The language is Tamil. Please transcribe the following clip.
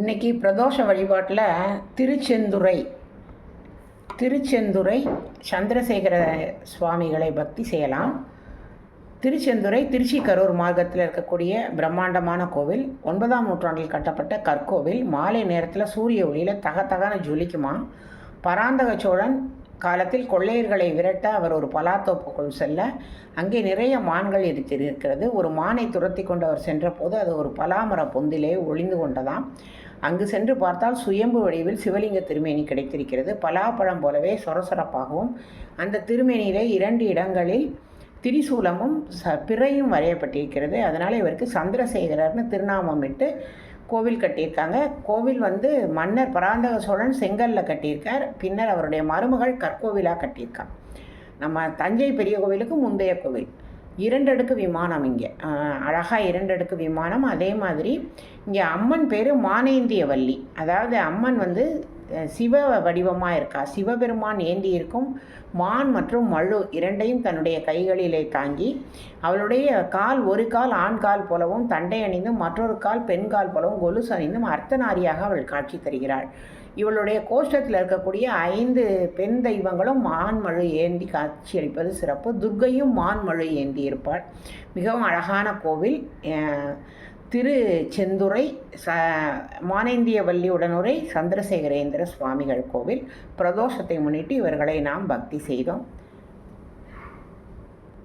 இன்றைக்கி பிரதோஷ வழிபாட்டில் திருச்செந்துறை சந்திரசேகர சுவாமிகளை பக்தி செய்யலாம். திருச்செந்துறை திருச்சி கரூர் மார்க்கத்தில் இருக்கக்கூடிய பிரம்மாண்டமான கோவில். 9ஆம் நூற்றாண்டில் கட்டப்பட்ட கற்கோவில். மாலை நேரத்தில் சூரிய ஒளியில் தகதகன ஜொலிக்குமா. பராந்தக சோழன் காலத்தில் கொள்ளையர்களை விரட்ட அவர் ஒரு பலாத்தோப்புக்குள் செல்ல அங்கே நிறைய மான்கள் இருக்கிறது. ஒரு மானை துரத்தி கொண்டு அவர் சென்றபோது அது ஒரு பலாமர பொந்திலே ஒளிந்து கொண்டதாம். அங்கு சென்று பார்த்தால் சுயம்பு வடிவில் சிவலிங்க திருமேனி கிடைத்திருக்கிறது. பலாப்பழம் போலவே சொரசொரப்பாகவும் அந்த திருமேனியிலே 2 இடங்களில் திரிசூலமும் பிறையும் வரையப்பட்டிருக்கிறது. அதனால் இவருக்கு சந்திரசேகரர்னு திருநாமம் இட்டு கோவில் கட்டியிருக்காங்க. கோவில் மன்னர் பராந்தக சோழன் செங்கல்ல கட்டியிருக்கார். பின்னர் அவருடைய மருமகள் கற்கோவிலாக கட்டியிருக்கார். நம்ம தஞ்சை பெரிய கோவிலுக்கு முந்தைய கோவில். 2 அடுக்கு விமானம். இங்கே அழகாக 2 அடுக்கு விமானம். அதே மாதிரி இங்கே அம்மன் பேர் மானேந்திய வள்ளி. அதாவது அம்மன் சிவ வடிவமாக இருக்கா. சிவபெருமான் ஏந்தி இருக்கும் மான் மற்றும் மழு 2ஐயும் தன்னுடைய கைகளிலே தாங்கி அவளுடைய கால் ஒரு கால் ஆண் கால் போலவும் தண்டை அணிந்தும் மற்றொரு கால் பெண் கால் போலவும் கொலுசு அணிந்தும் அர்த்தநாரியாக அவள் காட்சி தருகிறாள். இவளுடைய கோஷ்டத்தில் இருக்கக்கூடிய 5 பெண் தெய்வங்களும் மான்மழு ஏந்தி காட்சியளிப்பது சிறப்பு. துர்க்கையும் மான்மழு ஏந்தி இருப்பாள். மிகவும் அழகான கோவில். திருச்செந்துறை மானேந்திய வள்ளி உடனுரை சந்திரசேகரேந்திர சுவாமிகள் கோவில். பிரதோஷத்தை முன்னிட்டு இவர்களை நாம் பக்தி செய்தோம்.